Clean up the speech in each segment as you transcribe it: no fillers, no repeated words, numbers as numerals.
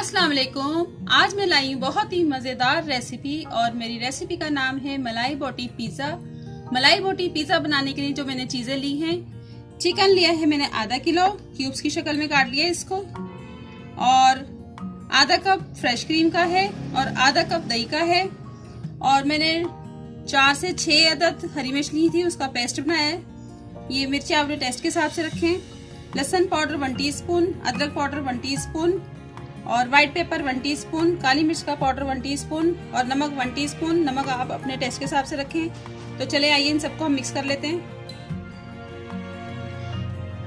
अस्सलाम वालेकुम। आज मैं लाई हूँ बहुत ही मजेदार रेसिपी और मेरी रेसिपी का नाम है मलाई बोटी पिज्जा। मलाई बोटी पिज्जा बनाने के लिए जो मैंने चीजें ली हैं, चिकन लिया है मैंने आधा किलो, क्यूब्स की शक्ल में काट लिया है इसको, और आधा कप फ्रेश क्रीम का है और आधा कप दही का है, और मैंने 4 से 6 अदद हरी मिर्च ली थी, उसका पेस्ट बनाया है। ये मिर्ची आप अपने टेस्ट के हिसाब से रखें। लहसुन पाउडर 1 टीस्पून, अदरक पाउडर 1 टीस्पून और व्हाइट पेपर 1 टीस्पून, काली मिर्च का पाउडर 1 टीस्पून और नमक 1 टीस्पून। नमक आप अपने टेस्ट के हिसाब से रखें। तो चले आइए इन सबको हम मिक्स कर लेते हैं।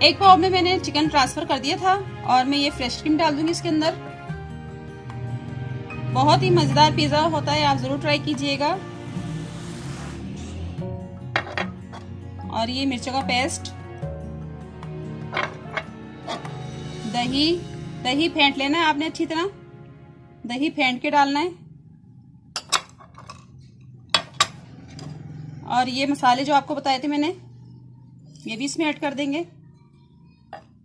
एक पाव में मैंने चिकन ट्रांसफर कर दिया था और मैं ये फ्रेश क्रीम डाल दूंगी इसके अंदर। बहुत ही मजेदार पिज्जा होता है, आप जरूर ट्राई कीजिएगा। और ये मिर्चों का पेस्ट, दही फेंट लेना है आपने अच्छी तरह, दही फेंट के डालना है। और ये मसाले जो आपको बताए थे मैंने, ये भी इसमें ऐड कर देंगे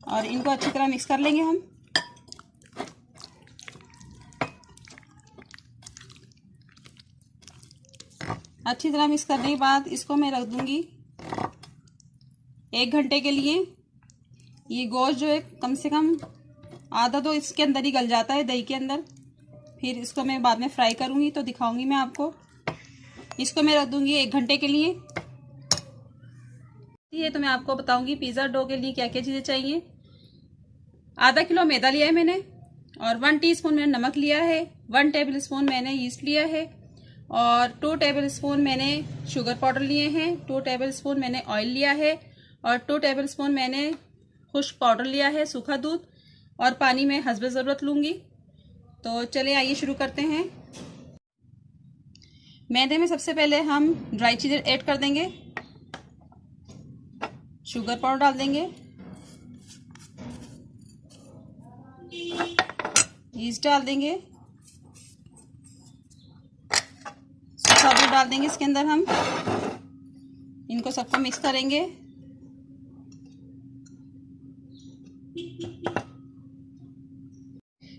और इनको अच्छी तरह मिक्स कर लेंगे हम। अच्छी तरह मिक्स करने के बाद इसको मैं रख दूंगी 1 घंटे के लिए। ये गोश्त जो है कम से कम आधा तो इसके अंदर ही गल जाता है, दही के अंदर। फिर इसको मैं बाद में फ्राई करूंगी तो दिखाऊंगी मैं आपको। इसको मैं रख दूंगी 1 घंटे के लिए। ये तो मैं आपको बताऊंगी पिज्जा डो के लिए क्या क्या चीजें चाहिए। आधा किलो मैदा लिया है मैंने और 1 टीस्पून मैंने नमक लिया है, 1 टेबल स्पून मैंने यीस्ट लिया है और 2 टेबल स्पून मैंने शुगर पाउडर लिए हैं, 2 टेबल स्पून मैंने ऑयल लिया है और 2 टेबल स्पून मैंने खुश्क पाउडर लिया है, सूखा दूध, और पानी में हस्ब ज़रूरत लूँगी। तो चले आइए शुरू करते हैं। मैदे में सबसे पहले हम ड्राई चीज़ें ऐड कर देंगे। शुगर पाउडर डाल देंगे, यीस्ट डाल देंगे, सूखा दूध डाल देंगे इसके अंदर हम। इनको सबको मिक्स करेंगे।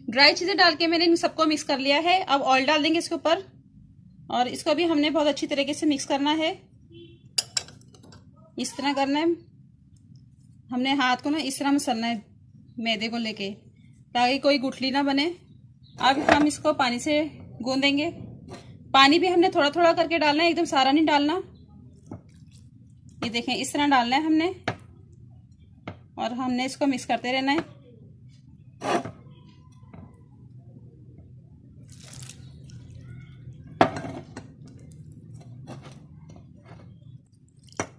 ड्राई चीजें डाल के मैंने इन सबको मिक्स कर लिया है। अब ऑयल डाल देंगे इसके ऊपर और इसको भी हमने बहुत अच्छी तरीके से मिक्स करना है। इस तरह करना है, हमने हाथ को ना इस तरह मसलना है मैदे को लेके, ताकि कोई गुठली ना बने। अब हम इसको पानी से गूंदेंगे। पानी भी हमने थोड़ा थोड़ा करके डालना है, एकदम सारा नहीं डालना। ये देखें, इस तरह डालना है हमने और हमने इसको मिक्स करते रहना है।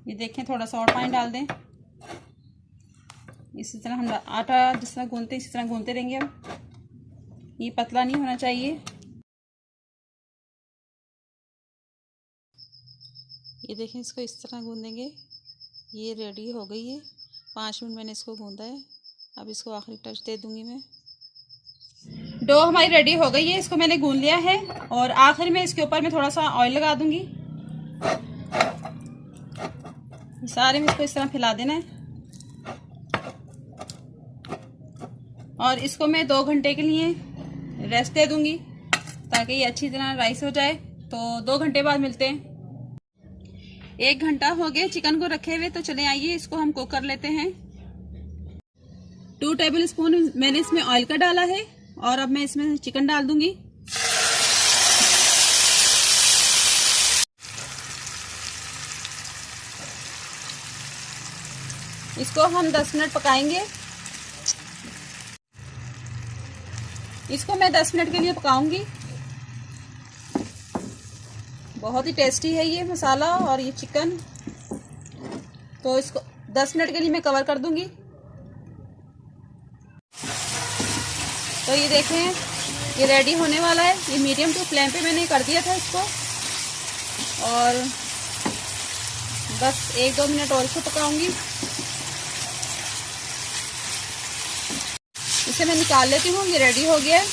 ये देखें, थोड़ा सा और पानी डाल दें। इसी तरह हम आटा जिस तरह गूंदते इसी तरह गूंदते रहेंगे। अब ये पतला नहीं होना चाहिए। ये देखें, इसको इस तरह गूंदेंगे। ये रेडी हो गई है। 5 मिनट मैंने इसको गूंदा है। अब इसको आखिरी टच दे दूंगी मैं। डो हमारी रेडी हो गई है, इसको मैंने गूंद लिया है और आखिर में इसके ऊपर मैं थोड़ा सा ऑयल लगा दूंगी। सारे में इसको इस तरह फैला देना है और इसको मैं 2 घंटे के लिए रेस्ट दे दूंगी ताकि ये अच्छी तरह राइस हो जाए। तो 2 घंटे बाद मिलते हैं। 1 घंटा हो गया चिकन को रखे हुए, तो चले आइए इसको हम कुक कर लेते हैं। 2 टेबल स्पून मैंने इसमें ऑयल का डाला है और अब मैं इसमें चिकन डाल दूंगी। इसको हम 10 मिनट पकाएंगे। इसको मैं 10 मिनट के लिए पकाऊंगी। बहुत ही टेस्टी है ये मसाला और ये चिकन। तो इसको 10 मिनट के लिए मैं कवर कर दूंगी। तो ये देखें, ये रेडी होने वाला है। ये मीडियम टू फ्लेम पे मैंने कर दिया था इसको और बस 1-2 मिनट और इसको पकाऊंगी। इसे मैं निकाल लेती हूँ। ये रेडी हो गया है।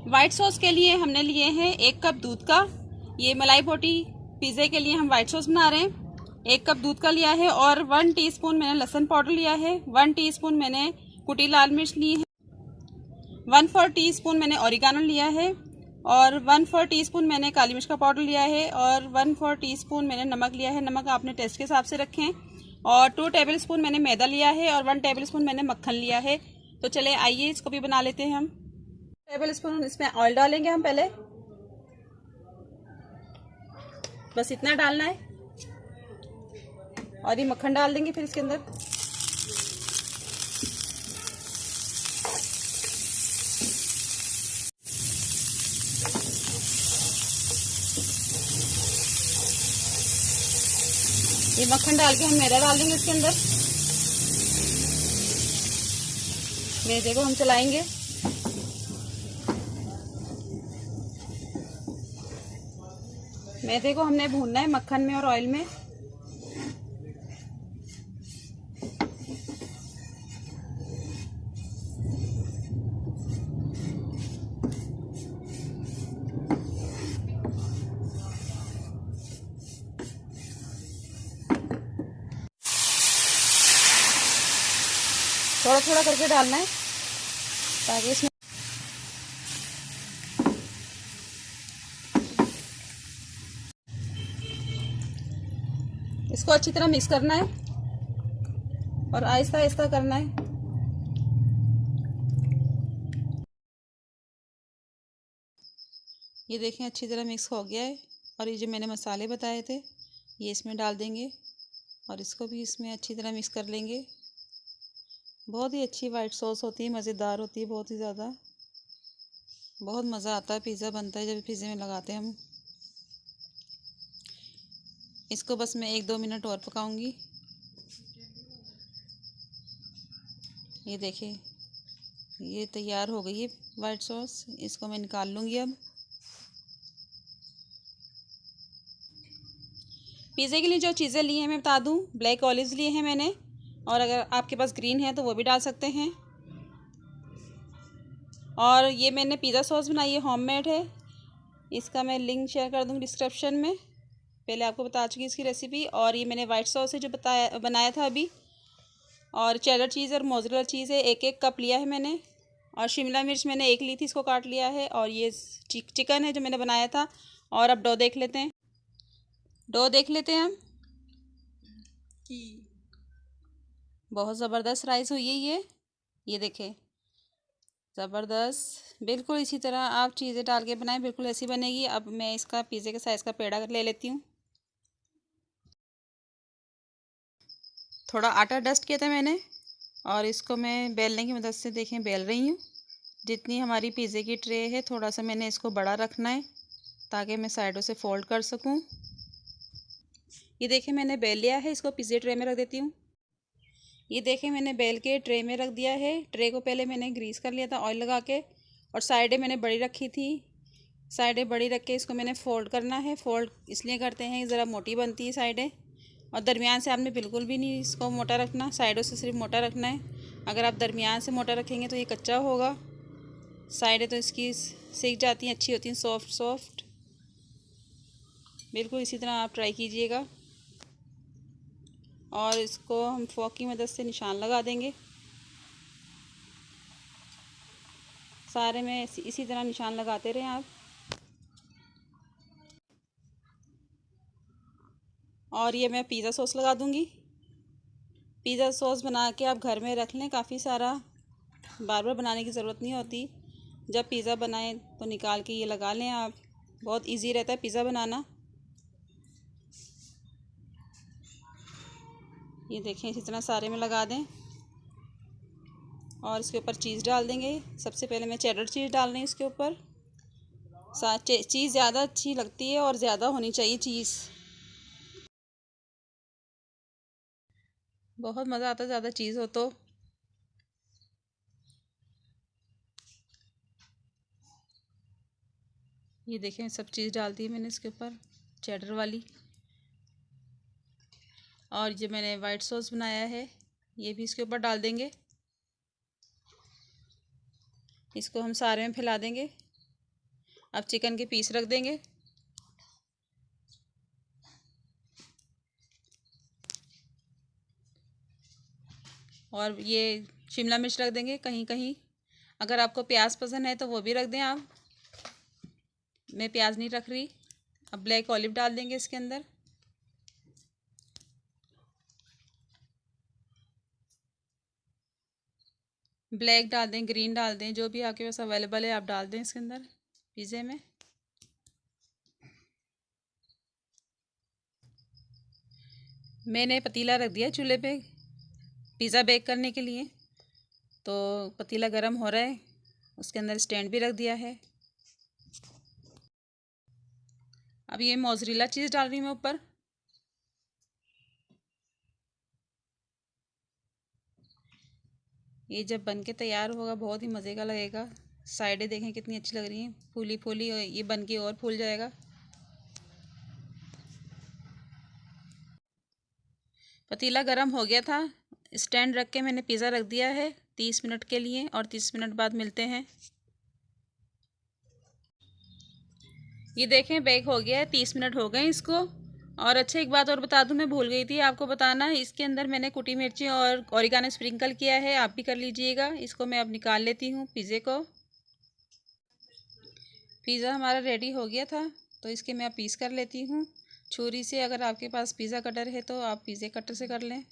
व्हाइट सॉस के लिए हमने लिए हैं 1 कप दूध का। ये मलाई बोटी पिज़्ज़े के लिए हम व्हाइट सॉस बना रहे हैं। 1 कप दूध का लिया है और 1 टीस्पून मैंने लहसुन पाउडर लिया है, 1 टीस्पून मैंने कुटी लाल मिर्च ली है, 1/4 टीस्पून मैंने ऑरिगानो लिया है और 1/4 टीस्पून मैंने काली मिर्च का पाउडर लिया है और 1/4 टीस्पून मैंने नमक लिया है। नमक आपने टेस्ट के हिसाब से रखें। और 2 टेबलस्पून मैंने मैदा लिया है और 1 टेबलस्पून मैंने मक्खन लिया है। तो चले आइए इसको भी बना लेते हैं हम। टेबलस्पून इसमें ऑयल डालेंगे हम पहले, बस इतना डालना है और ये मक्खन डाल देंगे फिर इसके अंदर। ये मक्खन डाल के हम मैदा डाल देंगे इसके अंदर। मैदे को हम चलाएंगे। मैदे को हमने भूनना है मक्खन में और ऑयल में। थोड़ा थोड़ा करके डालना है ताकि इसमें इसको अच्छी तरह मिक्स करना है और आहिस्ता आहिस्ता करना है। ये देखें अच्छी तरह मिक्स हो गया है और ये जो मैंने मसाले बताए थे ये इसमें डाल देंगे और इसको भी इसमें अच्छी तरह मिक्स कर लेंगे। बहुत ही अच्छी वाइट सॉस होती है, मज़ेदार होती है, बहुत ही ज़्यादा। बहुत मज़ा आता है पिज़्ज़ा बनता है जब पिज़्ज़े में लगाते हैं हम। इसको बस मैं 1-2 मिनट और पकाऊंगी। ये देखिए ये तैयार हो गई है वाइट सॉस। इसको मैं निकाल लूँगी अब। पिज़्ज़े के लिए जो चीज़ें ली हैं मैं बता दूं। ब्लैक ऑलिव्स लिए हैं मैंने और अगर आपके पास ग्रीन है तो वो भी डाल सकते हैं। और ये मैंने पिज़्ज़ा सॉस बनाई है, होममेड है। इसका मैं लिंक शेयर कर दूँगी डिस्क्रिप्शन में। पहले आपको बता चुकी इसकी रेसिपी। और ये मैंने वाइट सॉस है जो बनाया था अभी। और चेडर चीज़ और मोज़रेला चीज़ है 1-1 कप लिया है मैंने। और शिमला मिर्च मैंने 1 ली थी, इसको काट लिया है। और ये चिकन है जो मैंने बनाया था। और अब डो देख लेते हैं। डो देख लेते हैं हम कि बहुत ज़बरदस्त राइस हुई है ये देखें, ज़बरदस्त। बिल्कुल इसी तरह आप चीज़ें डाल के बनाएं, बिल्कुल ऐसी बनेगी। अब मैं इसका पिज़्ज़े के साइज़ का पेड़ा ले लेती हूँ। थोड़ा आटा डस्ट किया था मैंने और इसको मैं बेलने की मदद से देखें बेल रही हूँ। जितनी हमारी पिज़्ज़े की ट्रे है थोड़ा सा मैंने इसको बड़ा रखना है ताकि मैं साइडों से फोल्ड कर सकूँ। ये देखें मैंने बेल लिया है, इसको पिज़्ज़े ट्रे में रख देती हूँ। ये देखें मैंने बेल के ट्रे में रख दिया है। ट्रे को पहले मैंने ग्रीस कर लिया था ऑयल लगा के और साइडें मैंने बड़ी रखी थी। साइडें बड़ी रख के इसको मैंने फ़ोल्ड करना है। फ़ोल्ड इसलिए करते हैं ज़रा मोटी बनती है साइडें। और दरमियान से आपने बिल्कुल भी नहीं इसको मोटा रखना, साइडों से सिर्फ मोटा रखना है। अगर आप दरमियान से मोटा रखेंगे तो ये कच्चा होगा। साइडें तो इसकी सीख जाती हैं, अच्छी होती हैं, सॉफ्ट सॉफ्ट। बिल्कुल इसी तरह आप ट्राई कीजिएगा। और इसको हम फोक की मदद से निशान लगा देंगे। सारे में इसी तरह निशान लगाते रहें आप। और ये मैं पिज़्ज़ा सॉस लगा दूँगी। पिज़्ज़ा सॉस बना के आप घर में रख लें काफ़ी सारा, बार बार बनाने की ज़रूरत नहीं होती। जब पिज़्ज़ा बनाएं तो निकाल के ये लगा लें आप। बहुत इजी रहता है पिज़्ज़ा बनाना। ये देखें इसी तरह सारे में लगा दें और इसके ऊपर चीज़ डाल देंगे। सबसे पहले मैं चेडर चीज़ डाल रही हूँ इसके ऊपर। चीज़ ज़्यादा अच्छी लगती है और ज़्यादा होनी चाहिए चीज़। बहुत मज़ा आता है ज़्यादा चीज़ हो तो। ये देखें सब चीज़ डाल दी मैंने इसके ऊपर, चेडर वाली। और जो मैंने वाइट सॉस बनाया है ये भी इसके ऊपर डाल देंगे। इसको हम सारे में फैला देंगे। अब चिकन के पीस रख देंगे। और ये शिमला मिर्च रख देंगे कहीं कहीं। अगर आपको प्याज पसंद है तो वो भी रख दें आप। मैं प्याज नहीं रख रही। अब ब्लैक ऑलिव डाल देंगे इसके अंदर। ब्लैक डाल दें, ग्रीन डाल दें, जो भी आपके पास अवेलेबल है आप डाल दें इसके अंदर पिज़्ज़े में। मैंने पतीला रख दिया चूल्हे पे पिज़्ज़ा बेक करने के लिए। तो पतीला गर्म हो रहा है, उसके अंदर स्टैंड भी रख दिया है। अब ये मोज़रेला चीज़ डाल रही हूँ मैं ऊपर। ये जब बन के तैयार होगा बहुत ही मज़े का लगेगा। साइडें देखें कितनी अच्छी लग रही हैं, फूली फूली, और ये बन के और फूल जाएगा। पतीला गर्म हो गया था, स्टैंड रख के मैंने पिज़्ज़ा रख दिया है 30 मिनट के लिए, और 30 मिनट बाद मिलते हैं। ये देखें बेक हो गया है, 30 मिनट हो गए इसको। और अच्छा एक बात और बता दूं, मैं भूल गई थी आपको बताना, इसके अंदर मैंने कुटी मिर्ची और ओरिगानो स्प्रिंकल किया है, आप भी कर लीजिएगा। इसको मैं अब निकाल लेती हूँ पिज़्ज़े को। पिज़्ज़ा हमारा रेडी हो गया था, तो इसके मैं अब पीस कर लेती हूँ छुरी से। अगर आपके पास पिज़्ज़ा कटर है तो आप पिज़्ज़े कटर से कर लें।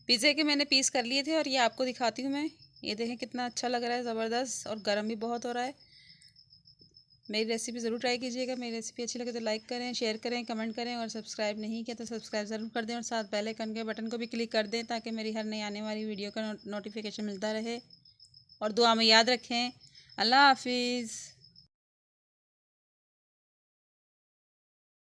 पिज़्ज़े के मैंने पीस कर लिए थे और ये आपको दिखाती हूँ मैं। ये देखें कितना अच्छा लग रहा है, ज़बरदस्त, और गर्म भी बहुत हो रहा है। मेरी रेसिपी ज़रूर ट्राई कीजिएगा। मेरी रेसिपी अच्छी लगे तो लाइक करें, शेयर करें, कमेंट करें, और सब्सक्राइब नहीं किया तो सब्सक्राइब ज़रूर कर दें, और साथ बेल आइकन के बटन को भी क्लिक कर दें ताकि मेरी हर नई आने वाली वीडियो का नोटिफिकेशन मिलता रहे। और दुआ में याद रखें। अल्लाह हाफिज़।